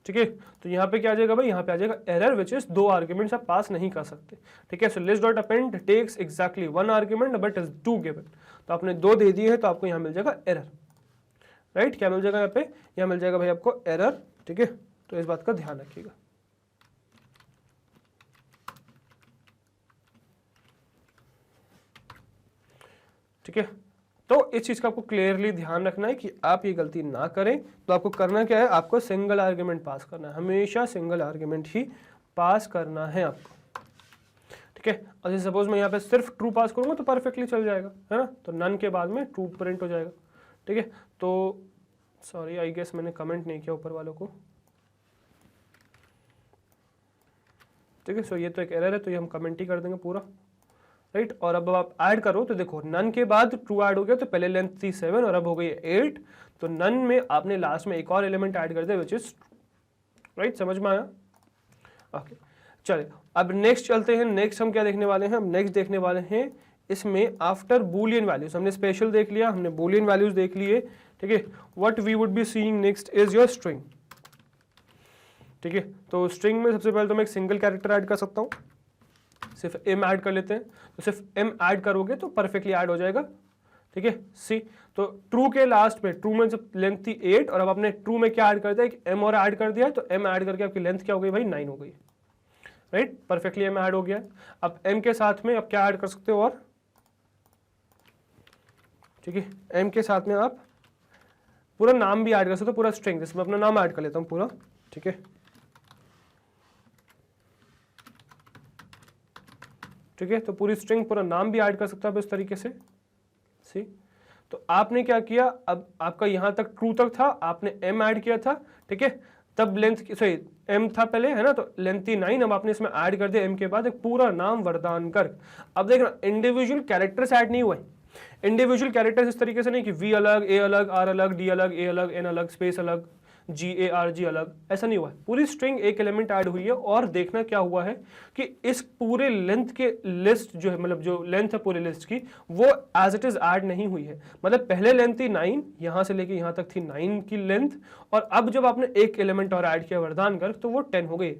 ठीक है, तो यहाँ पे क्या आ जाएगा भाई, यहाँ पे आ जाएगा एरर विच इज 2 आर्ग्यूमेंट्स आप पास नहीं कर सकते। ठीक है, so list dot append takes exactly 1 argument but is 2 given, तो आपने 2 दे दिए है, तो आपको यहाँ मिल जाएगा एरर, राइट। क्या मिल जाएगा यहाँ पे, यहाँ मिल जाएगा भाई आपको एरर। ठीक है, तो इस बात का ध्यान रखिएगा। ठीक है, तो इस चीज का आपको क्लियरली ध्यान रखना है कि आप ये गलती ना करें। तो आपको करना क्या है, आपको सिंगल आर्ग्यूमेंट पास करना है, हमेशा सिंगल आर्ग्यूमेंट ही पास करना है आपको। ठीक है, और जैसे सपोज मैं यहाँ पे सिर्फ ट्रू पास करूंगा तो परफेक्टली चल जाएगा, है ना, तो नन के बाद में ट्रू प्रिंट हो जाएगा। ठीक है, तो सॉरी आई गेस मैंने कमेंट नहीं किया ऊपर वालों को। ठीक है, सो ये तो एक एरर है, तो ये हम कमेंट ही कर देंगे पूरा, राइट। और अब आप ऐड करो तो देखो नन के बाद ट्रू ऐड हो गया, तो पहले लेंथ थी 7 और अब हो गई 8, तो नन में आपने लास्ट में एक और एलिमेंट ऐड कर दिया विच इज राइट। समझ में आया? ओके, चलिए अब नेक्स्ट चलते हैं। नेक्स्ट हम क्या देखने वाले हैं, हम नेक्स्ट देखने वाले हैं इसमें आफ्टर बूलियन वैल्यूज। हमने स्पेशल देख लिया, हमने बूलियन वैल्यूज देख लिए। ठीक है, what we would be seeing next is your string. ठीक है, तो स्ट्रिंग में सबसे पहले तो मैं एक सिंगल कैरेक्टर ऐड कर सकता हूँ, सिर्फ एम ऐड कर लेते हैं, तो सिर्फ एम ऐड करोगे तो परफेक्टली ऐड हो जाएगा। ठीक है, सी, तो ट्रू के लास्ट में, ट्रू में जब लेंथ थी 8 और अब आपने ट्रू में क्या ऐड कर दिया, एक एम और ऐड कर दिया, तो एम ऐड करके आपकी लेंथ क्या हो गई भाई, 9 हो गई, राइट। परफेक्टली एम ऐड हो गया। अब एम के साथ में आप क्या ऐड कर सकते हो और, ठीक है, एम के साथ में आप पूरा नाम भी ऐड कर सकते हो, पूरा स्ट्रिंग, जिसमें अपना नाम ऐड कर लेता हूँ पूरा। ठीक है, ठीक है, तो पूरी स्ट्रिंग पूरा नाम भी ऐड कर सकते हो आप इस तरीके से। सी, तो आपने क्या किया, अब आपका यहां तक ट्रू तक था, आपने एम ऐड किया था। ठीक है, तब लेंथ सॉरी एम था पहले, है ना, तो लेंथ थी 9, अब आपने इसमें ऐड कर दिया एम के बाद एक पूरा नाम वरदान कर। अब देखना इंडिविजुअल कैरेक्टर्स ऐड नहीं हुए, इंडिविजुअल कैरेक्टर्स इस तरीके से नहीं कि वी अलग, ए अलग, आर अलग, डी अलग, ए अलग, एन अलग, स्पेस अलग, जी ए आर जी अलग, ऐसा नहीं हुआ है। पूरी स्ट्रिंग एक एलिमेंट ऐड हुई है। और देखना क्या हुआ है कि इस पूरे लेंथ के लिस्ट जो है, मतलब जो लेंथ है पूरे लिस्ट की, वो एज इट इज ऐड नहीं हुई है। मतलब पहले लेंथ थी 9, यहां से लेके यहां तक थी 9 की लेंथ, और अब जब आपने एक एलिमेंट और ऐड किया वरदान गर्ग तो वो 10 हो गई।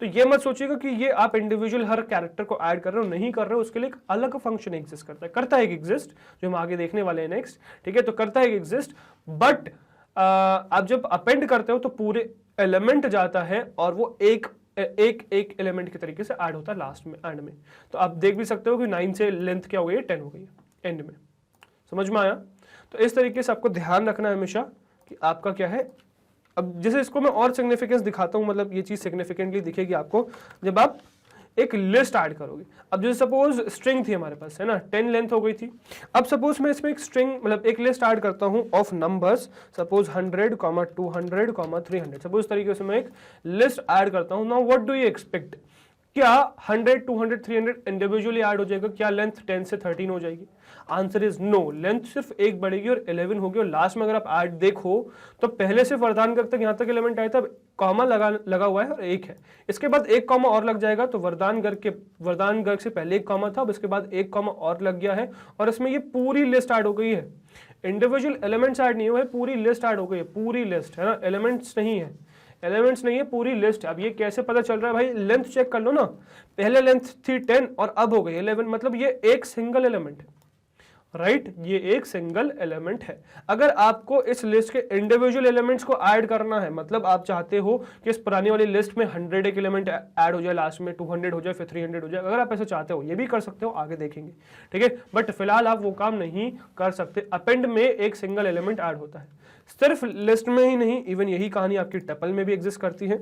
तो ये मत सोचिएगा कि ये आप इंडिविजुअल हर कैरेक्टर को ऐड कर रहे हो, नहीं कर रहे हो। उसके लिए एक अलग फंक्शन एग्जिस्ट करता है एक एग्जिस्ट, जो हम आगे देखने वाले हैं नेक्स्ट, ठीक है। तो करता है एक एग्जिस्ट, बट आप जब अपेंड करते हो तो पूरे एलिमेंट जाता है और वो एक एलिमेंट के तरीके से ऐड होता है लास्ट में, एंड में। तो आप देख भी सकते हो कि 9 से लेंथ क्या हो गई है, 10 हो गई है एंड में। समझ में आया? तो इस तरीके से आपको ध्यान रखना है हमेशा कि आपका क्या है। अब जैसे इसको मैं और सिग्निफिकेंस दिखाता हूं, मतलब ये चीज सिग्निफिकेंटली दिखेगी आपको जब आप एक लिस्ट ऐड करोगे। अब जैसे सपोज स्ट्रिंग थी हमारे पास, है ना, 10 लेंथ हो गई थी। अब सपोज मैं इसमें एक स्ट्रिंग, मतलब एक लिस्ट ऐड करता हूं ऑफ नंबर्स, सपोज 100, 200, 300। सपोज तरीके से मैं एक लिस्ट ऐड करता हूं। Now what do you expect? क्या 100, 200, 300 इंडिविजुअली ऐड हो जाएगा? क्या लेंथ 10 से 13 हो जाएगी? Answer is no. लेंथ सिर्फ एक बढ़ेगी और 11 होगी। और लास्ट में अगर आप ऐड देखो तो पहले से वरदान गर्ग तक यहां तक एलिमेंट आया था, कॉमा लगा हुआ है और एक है। इसके बाद एक कॉमा और लग जाएगा, तो वरदान गर्ग से पहले एक कॉमा था, अब इसके बाद एक कॉमा और लग गया है और इसमें ये पूरी लिस्ट ऐड हो गई है। इंडिविजुअल एलिमेंट्स ऐड नहीं हुए, पूरी लिस्ट ऐड हो गई है, पूरी लिस्ट, है ना, एलिमेंट्स नहीं है, एलिमेंट्स नहीं है, पूरी लिस्ट है। अब ये कैसे पता चल रहा है भाई? लेंथ चेक कर लो ना, पहले लेंथ थी 10 और अब हो गई 11, मतलब ये एक सिंगल एलिमेंट है, राइट? ये एक सिंगल एलिमेंट है। अगर आपको इस लिस्ट के इंडिविजुअल एलिमेंट्स को ऐड करना है, मतलब आप चाहते हो कि इस पुरानी वाली लिस्ट में 100 एक एलिमेंट ऐड हो जाए, लास्ट में 200 हो जाए, फिर 300 हो जाए, अगर आप ऐसा चाहते हो ये भी कर सकते हो, आगे देखेंगे, ठीक है। बट फिलहाल आप वो काम नहीं कर सकते। अपेंड में एक सिंगल एलिमेंट ऐड होता है, सिर्फ लिस्ट में ही नहीं, इवन यही कहानी आपकी टपल में भी एग्जिस्ट करती है,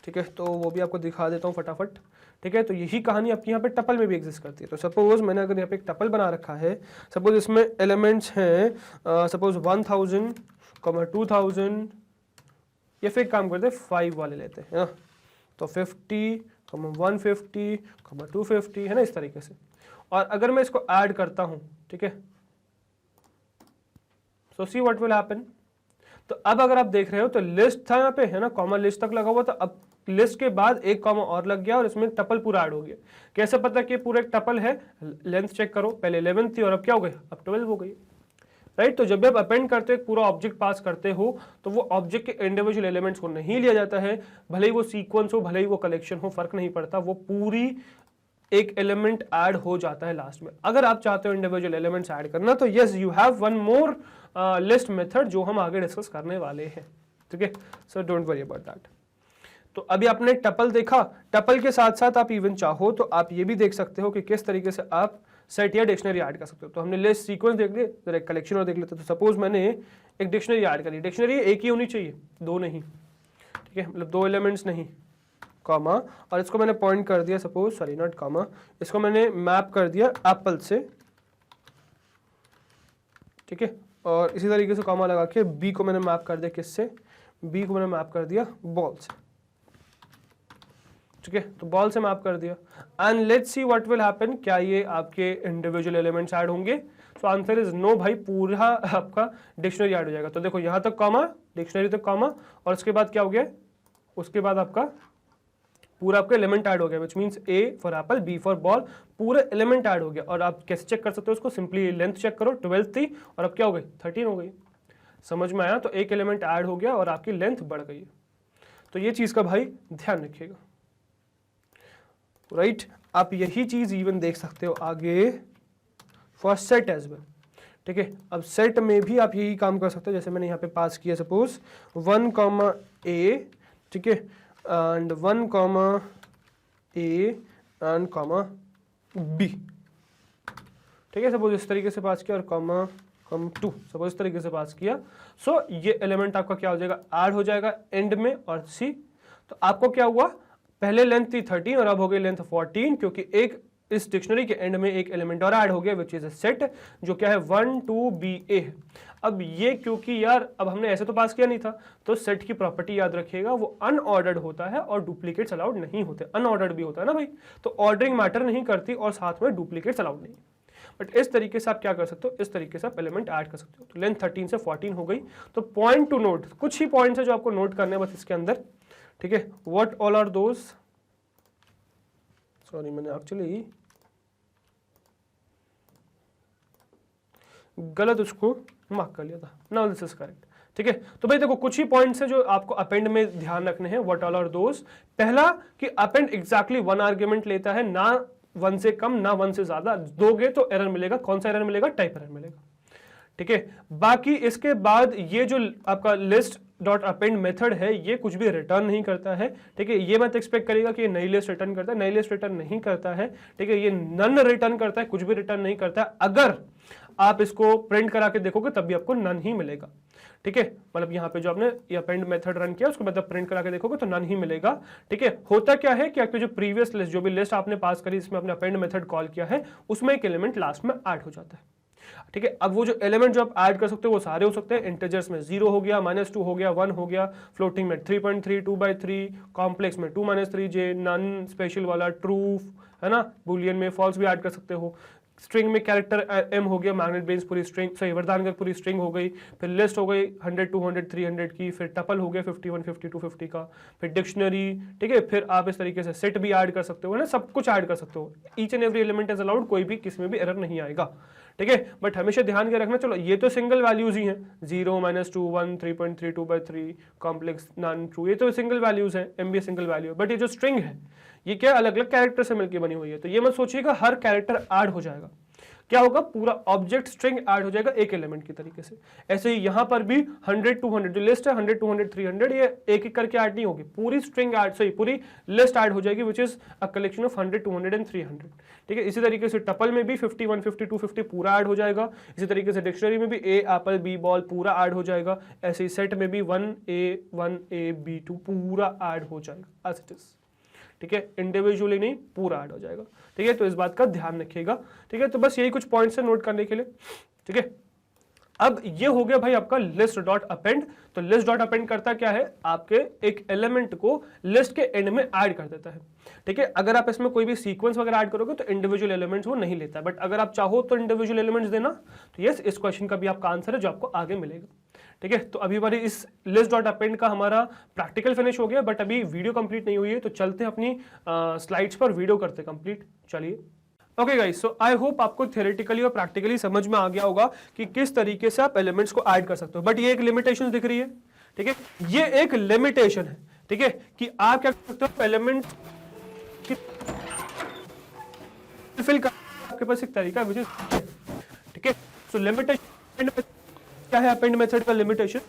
ठीक है। तो वो भी आपको दिखा देता हूँ फटाफट, ठीक है। तो यही कहानी आपकी यहाँ पे टपल में भी एग्जिस्ट करती है। तो सपोज मैंने अगर यहाँ पे एक टपल बना रखा है, सपोज इसमें एलिमेंट्स हैं सपोज 1000, 2000, या फिर एक काम करते हैं 5 वाले लेते हैं, है ना। तो 50, 150, 250, है ना, इस तरीके से। और अगर मैं इसको ऐड करता हूँ, ठीक है, सो सी व्हाट विल हैपन। तो अब अगर आप देख रहे हो तो लिस्ट था यहाँ पे, है ना, कॉमा लिस्ट तक लगा हुआ था, अब लिस्ट के बाद एक कॉमा और लग गया और इसमें टपल पूरा ऐड हो गया। कैसे पता कि पूरा एक टपल है? लेंथ चेक करो, पहले 11 थी और अब क्या हो गई? अब 12 हो गई, राइट। तो जब भी आप अपेंड करते हो, पूरा ऑब्जेक्ट पास करते हो, तो वो ऑब्जेक्ट के इंडिविजुअल एलिमेंट्स को नहीं लिया जाता है, भले ही वो सीक्वेंस हो, भले ही वो कलेक्शन हो, फर्क नहीं पड़ता, वो पूरी एक एलिमेंट ऐड हो जाता है लास्ट में। अगर आप चाहते हो इंडिविजुअल एलिमेंट्स ऐड करना, तो yes, you have one more list method जो हम आगे डिस्कस करने वाले हैं, ठीक है। So don't worry about that. तो अभी आपने टपल देखा, टपल के साथ साथ आप इवन चाहो तो आप ये भी देख सकते हो कि किस तरीके से आप सेट या डिक्शनरी ऐड कर सकते हो। तो हमने लिस्ट सीक्वेंस देख लिया, जरा कलेक्शन और देख लेते। तो सपोज मैंने एक डिक्शनरी ऐड करी, डिक्शनरी एक ही होनी चाहिए, दो नहीं, ठीक है, मतलब 2 एलिमेंट्स नहीं, कॉमा, और इसको मैंने पॉइंट कर दिया, सपोज, सॉरी नॉट कॉमा, इसको मैंने मैप कर दिया एप्पल से, ठीक है। और इसी तरीके से कॉमा लगा के बी को मैंने मैप कर दिया, किससे? बी को मैंने मैप कर दिया बॉल से, ठीक है। तो बॉल से मैप कर दिया, and let's see what will happen. क्या ये आपके इंडिविजुअल एलिमेंट्स ऐड होंगे? सो आंसर इज नो भाई, पूरा आपका डिक्शनरी ऐड हो जाएगा। तो देखो यहां तक कॉमा, डिक्शनरी तक कॉमा, और उसके बाद क्या हो गया? उसके बाद आपका पूरा आपका एलिमेंट ऐड हो गया, which means A for apple, B for ball, पूरा एलिमेंट ऐड हो गया। और आप कैसे चेक कर सकते हो उसको? सिंपली लेंथ चेक करो, 12 थी और अब क्या हो गई? 13 हो गई। समझ में आया? तो एक एलिमेंट ऐड हो गया और आपकी लेंथ बढ़ गई। तो ये चीज का भाई ध्यान रखिएगा, राइट। आप यही चीज इवन देख सकते हो आगे फॉर सेट एज वेल, ठीक है। अब सेट में भी आप यही काम कर सकते हो, जैसे मैंने यहाँ पे पास किया, सपोज 1 कॉमा ए, ठीक है, and 1 comma A and comma B, ठीक है। सपोज इस तरीके से पास किया, और कॉमा 2, सपोज इस तरीके से पास किया। सो ये एलिमेंट आपका क्या हो जाएगा? ऐड हो जाएगा एंड में। और सी, तो आपको क्या हुआ? पहले लेंथ थी 13 और अब हो गई लेंथ 14, क्योंकि एक इस डिक्शनरी के एंड में एक एलिमेंट और ऐड हो गया, विच इज अ सेट, जो क्या है 1 2 बी ए। अब ये क्योंकि यार अब हमने ऐसे तो पास किया नहीं था, तो सेट की प्रॉपर्टी याद रखिएगा, वो अनऑर्डर्ड होता है और डुप्लीकेट्स अलाउड नहीं होते। अनऑर्डर्ड भी होता है ना भाई, तो ऑर्डरिंग मैटर नहीं करती और साथ में डुप्लीकेट्स अलाउड नहीं। बट इस तरीके से आप क्या कर सकते हो, इस तरीके से आप एलिमेंट ऐड कर सकते हो। तो लेंथ 13 से 14 हो गई। तो पॉइंट टू नोट, कुछ ही पॉइंट्स है जो आपको नोट करने हैं बस इसके अंदर, ठीक है। What all are those, sorry मैंने एक्चुअली गलत उसको मार्क कर लिया था। नाउ दिस इज करेक्ट, ठीक है। तो भाई देखो कुछ ही पॉइंट्स हैं जो आपको अपेंड में ध्यान रखने हैं। व्हाट ऑल आर दोज, पहला कि अपेंड एग्जैक्टली वन आर्ग्यूमेंट लेता है, ना वन से कम ना वन से ज्यादा। दोगे तो एरर मिलेगा। कौन सा एरर मिलेगा, टाइप एरर मिलेगा, ठीक है। बाकी इसके बाद ये जो आपका लिस्ट डॉट अपेंड मेथड है ये कुछ भी रिटर्न नहीं करता है, ठीक है। ये मत एक्सपेक्ट करेगा कि ये नई लिस्ट रिटर्न करता है, नई लिस्ट रिटर्न नहीं करता है, ठीक है। ये नन रिटर्न करता है, कुछ भी रिटर्न नहीं करता है। अगर आप इसको प्रिंट करा के देखोगे तब भी आपको नन ही मिलेगा, ठीक है। मतलब यहाँ पे जो आपने ये अपेंड मेथड रन किया उसको मतलब प्रिंट करा के देखोगे तो नन ही मिलेगा, ठीक है। होता क्या है कि आपके जो प्रीवियस लिस्ट, जो भी लिस्ट आपने पास करी इसमें आपने अपेंड मेथड कॉल किया है उसमें एक एलिमेंट लास्ट में ऐड हो जाता है, ठीक है। अब वो जो एलिमेंट जो आप ऐड कर सकते हो वो सारे हो सकते हैं। इंटीजर्स में 0 हो गया, -2 हो गया, 1 हो गया, फ्लोटिंग में 3.3, 2/3, कॉम्प्लेक्स में 2 - 3j, नन, स्पेशल वाला, ट्रू, है ना, बुलियन में फॉल्स भी ऐड कर सकते हो। स्ट्रिंग में कैरेक्टर m हो गया, मैग्नेट ब्रेन्स पूरी स्ट्रिंग, सही वरदानगर पूरी स्ट्रिंग हो गई। फिर लिस्ट हो गई 100, 200, 300 की। फिर टपल हो गया 51, 50, 250 का। फिर डिक्शनरी, ठीक है। फिर आप इस तरीके से सेट भी ऐड कर सकते हो ना, सब कुछ ऐड कर सकते हो। Each and every element is allowed, कोई भी किसी में भी एरर नहीं आएगा, ठीक है। बट हमेशा ध्यान के रखना, चलो ये तो सिंगल वैल्यूज ही हैं, 0, -2, 1, 3.3, 2/3, कॉम्प्लेक्स, नॉन, ट्रू, ये तो सिंगल वैल्यूज हैं, m भी सिंगल वैल्यू है। बट ये जो स्ट्रिंग है ये क्या अलग अलग कैरेक्टर से मिलकर बनी हुई है, तो ये मत सोचिएगा हर कैरेक्टर ऐड हो जाएगा। क्या होगा, पूरा ऑब्जेक्ट स्ट्रिंग ऐड हो जाएगा एक एलिमेंट की तरीके से। ऐसे ही यहां पर भी 100, 200 जो लिस्ट है 100, 200, 300 ये एक एक करके ऐड नहीं होगी, पूरी स्ट्रिंग ऐड, सही पूरी लिस्ट ऐड हो जाएगी, which is a collection of 100, 200 and 300, ठीक है। इसी तरीके से टपल में भी 50, 150, 250 पूरा ऐड हो जाएगा। इसी तरीके से डिक्शनरी में भी ए एप्पल बी बॉल पूरा ऐड हो जाएगा। ऐसे ही सेट में भी 1a b2 पूरा ऐड हो जाएगा एज इट इज, ठीक है। इंडिविजुअली नहीं, पूरा ऐड हो जाएगा, ठीक है। तो इस बात का ध्यान रखिएगा, ठीक है। तो बस यही कुछ पॉइंट्स है नोट करने के लिए, ठीक है। अब ये हो गया भाई आपका लिस्ट डॉट अपेंड। तो लिस्ट डॉट अपेंड करता क्या है, आपके एक एलिमेंट को लिस्ट के एंड में ऐड कर देता है, ठीक है। अगर आप इसमें कोई भी सीक्वेंस वगैरह ऐड करोगे तो इंडिविजुअल एलिमेंट्स वो नहीं लेता, बट अगर आप चाहो तो इंडिविजुअल एलिमेंट्स देना, तो यस इस क्वेश्चन का भी आपका आंसर है जो आपको आगे मिलेगा, ठीक है। तो अभी हमारी इस लिस्ट डॉट अपेंड का हमारा प्रैक्टिकल फिनिश हो गया, बट अभी वीडियो कंप्लीट नहीं हुई है, तो चलते हैं अपनी स्लाइड्स पर, वीडियो करते कंप्लीट, चलिए। Okay guys, so I hope आपको थ्योरेटिकली और प्रैक्टिकली समझ में आ गया होगा कि किस तरीके से आप एलिमेंट्स को ऐड कर सकते हो। बट ये एक लिमिटेशन दिख रही है, ठीक है, ये एक लिमिटेशन है, ठीक है, कि आप क्या कर सकते हो, एलिमेंट फिल कर, आपके पास एक तरीका है, ठीक है। सो लिमिटेशन क्या है, अपेंड मेथड का लिमिटेशन,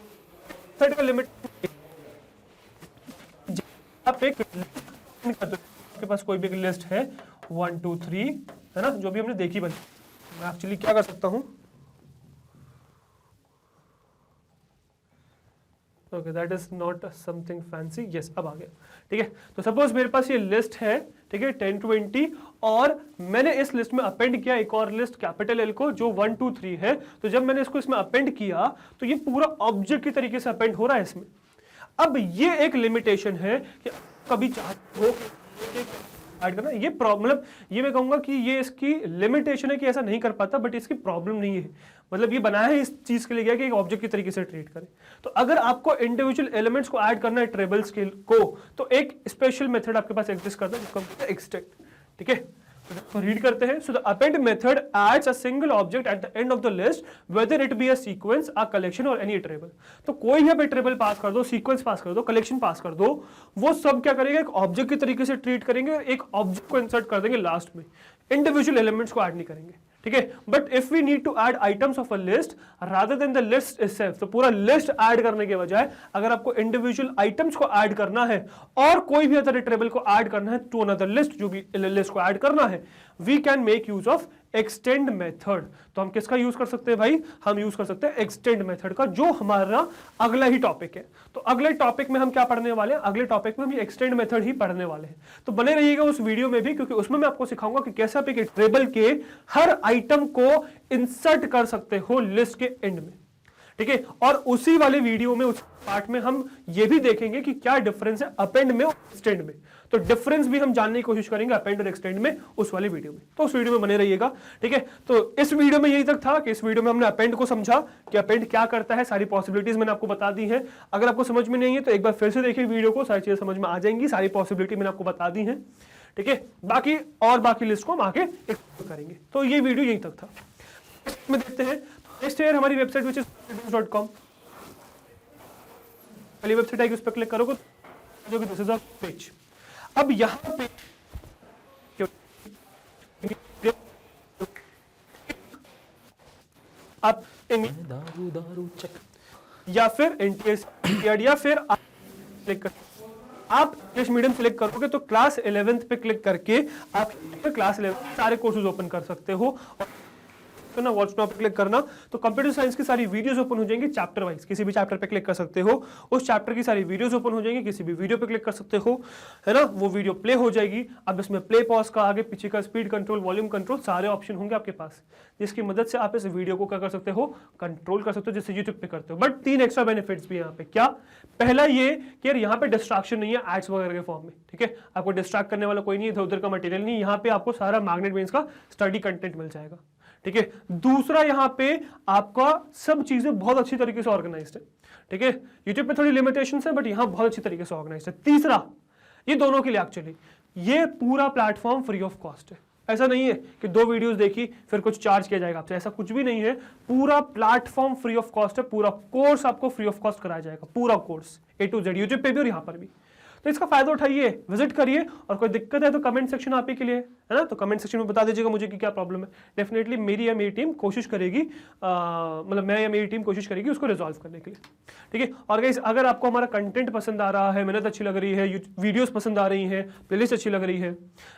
मेथड का लिमिट आप एक आपके पास कोई भी लिस्ट है 1 2 3 है ना, जो भी हमने देखी बनी, मैं एक्चुअली क्या कर सकता हूं, okay that is not something fancy, yes अब आ गया, ठीक है। तो सपोज मेरे पास ये लिस्ट है, ठीक है, 10 20, और मैंने इस लिस्ट में अपेंड किया एक और लिस्ट कैपिटल एल को जो 1 2 3 है। तो जब मैंने इसको इसमें अपेंड किया तो ये पूरा ऑब्जेक्ट की तरीके से अपेंड हो रहा है इसमें। अब ये एक लिमिटेशन है कि कभी चाहते हो ऐड करना, ये प्रॉब्लम, ये मैं कहूंगा कि ये इसकी लिमिटेशन है कि ऐसा नहीं कर पाता, बट इसकी प्रॉब्लम नहीं है, मतलब ये बनाया है इस चीज के लिए गया कि एक ऑब्जेक्ट की तरीके से ट्रीट करें। तो अगर आपको इंडिविजुअल एलिमेंट्स को ऐड करना है टेबल्स को, तो एक स्पेशल मेथड आपके पास एग्जिस्ट करता है जिसको एक्सटेंड, ठीक है। तो रीड करते हैं, सो the append method adds a single object at the end of the list whether it be a sequence, a collection और एनी टेबल। तो कोई भी टेबल पास कर दो, सीक्वेंस पास कर दो, कलेक्शन पास कर दो, वो सब क्या करेंगे, एक ऑब्जेक्ट की तरीके से ट्रीट करेंगे, एक ऑब्जेक्ट को इंसर्ट कर देंगे लास्ट में, इंडिविजुअल एलिमेंट्स को ऐड नहीं करेंगे, ठीक है। But if we need to add items of a list rather than the list itself, तो पूरा लिस्ट ऐड करने के बजाय अगर आपको इंडिविजुअल आइटम्स को ऐड करना है और कोई भी अदर टेबल को ऐड करना है टू अनदर लिस्ट, जो भी लिस्ट को ऐड करना है, we can make use of extend method. तो हम किसका यूज कर सकते हैं भाई, हम यूज कर सकते हैं एक्सटेंड मेथड का, जो हमारा अगला ही टॉपिक है। तो अगले टॉपिक में हम क्या पढ़ने वाले हैं, अगले टॉपिक में हम एक्सटेंड मेथड ही पढ़ने वाले हैं। तो बने रहिएगा उस वीडियो में भी, क्योंकि उसमें मैं आपको सिखाऊंगा कि कैसे आप एक टेबल के हर आइटम को इंसर्ट कर सकते हो लिस्ट के एंड में, ठीक है। और उसी वाले वीडियो में, उस पार्ट में हम ये भी देखेंगे कि क्या डिफरेंस है अपेंड में और एक्सटेंड में। तो डिफरेंस भी हम जानने की कोशिश करेंगे अपेंड और एक्सटेंड में उस वाले वीडियो में। तो उस वीडियो में बने रहिएगा, ठीक है। तो इस वीडियो में यही तक था कि इस वीडियो में हमने अपेंड को समझा कि अपेंड क्या करता है, सारी पॉसिबिलिटीज मैंने आपको बता दी है। अगर आपको समझ में नहीं है तो एक बार फिर से देखिए वीडियो को, सारी चीजें समझ में आ जाएंगी, सारी पॉसिबिलिटी मैंने आपको बता दी है, ठीक है। बाकी लिस्ट को हम आगे एक्सप्लोर करेंगे। तो ये वीडियो यही तक था। में देखते हैं नेक्स्ट ईयर हमारी वेबसाइट विच इज .com पहली वेबसाइट आएगी, उस पर क्लिक करोगे जो कि दिस इज अ पेज। अब यहां पे आप दारू चेक या फिर एनटीएस या फिर क्लिक कर, आप इंग्लिश मीडियम सिलेक्ट करोगे तो क्लास 11th पे क्लिक करके आप क्लास 11 सारे कोर्सेज ओपन कर सकते हो। तो ना वॉच नाउ पे क्लिक करना तो कंप्यूटर साइंस की सारी वीडियोस ओपन हो जाएंगी चैप्टर वाइज। किसी भी चैप्टर पे क्लिक कर सकते हो, उस चैप्टर की सारी वीडियोस ओपन हो जाएंगी, किसी भी वीडियो पे क्लिक कर सकते हो, है ना। वो वीडियो प्ले हो जाएगी। अब इसमें प्ले पॉज का, आगे पीछे का, स्पीड कंट्रोल, वॉल्यूम कंट्रोल, सारे ऑप्शन होंगे आपके पास, जिसकी मदद से आप इस वीडियो को क्या कर सकते हो, कंट्रोल कर सकते हो, जैसे यूट्यूब पे करते हो। बट 3 एक्स्ट्रा बेनिफिट्स भी यहाँ पे। क्या? पहला ये कि यार यहाँ पे डिस्ट्रैक्शन नहीं है एड्स वगैरह के फॉर्म में, ठीक है। आपको डिस्ट्रैक्ट करने वाला कोई नहीं है, इधर उधर का मटेरियल नहीं। यहाँ पे आपको सारा मैग्नेट ब्रेन्स का स्टडी कंटेंट मिल जाएगा, ठीक है। दूसरा, यहाँ पे आपका सब चीजें बहुत अच्छी तरीके से ऑर्गेनाइज्ड है, ठीक है। यूट्यूब पे थोड़ी लिमिटेशंस है बट यहाँ बहुत अच्छी तरीके से ऑर्गेनाइज्ड है। तीसरा, ये दोनों के लिए एक्चुअली ये पूरा प्लेटफॉर्म फ्री ऑफ कॉस्ट है। ऐसा नहीं है कि 2 वीडियोस देखी फिर कुछ चार्ज किया जाएगा आपसे, ऐसा कुछ भी नहीं है। पूरा प्लेटफॉर्म फ्री ऑफ कॉस्ट है, पूरा कोर्स आपको फ्री ऑफ कॉस्ट कराया जाएगा, पूरा course A to Z, YouTube पे भी और यहाँ पर भी। तो इसका फायदा उठाइए, विजिट करिए, और कोई दिक्कत है तो कमेंट सेक्शन आप ही के लिए है ना, तो कमेंट सेक्शन में बता दीजिएगा मुझे कि क्या प्रॉब्लम है। डेफिनेटली मेरी या मेरी टीम कोशिश करेगी, मतलब मैं या मेरी टीम कोशिश करेगी उसको रिजॉल्व करने के लिए, ठीक है। और गाइस, अगर आपको हमारा कंटेंट पसंद आ रहा है, मेहनत अच्छी लग रही है, वीडियोस पसंद आ रही है, प्लेलिस्ट अच्छी लग रही है,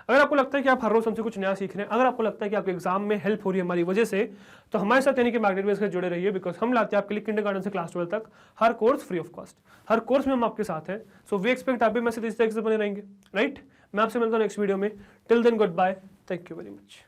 अगर आपको लगता है कि आप हर रोज हमसे कुछ नया सीख रहे हैं, अगर आपको लगता है कि आपके एग्जाम में हेल्प हो रही है हमारी वजह से, तो हमारे साथ यानी कि मैग्नेट ब्रेन्स से जुड़े रहिए। बिकॉज हम लाते हैं आपके लिए किंडरगार्टन से क्लास 12 तक हर कोर्स फ्री ऑफ कॉस्ट। हर कोर्स में हम आपके साथ हैं। सो वी एक्सपेक्ट आप भी मैसेज इस तरीके से बने रहेंगे, राइट। मैं आपसे मिलता हूँ नेक्स्ट वीडियो में। Till then goodbye, thank you very much.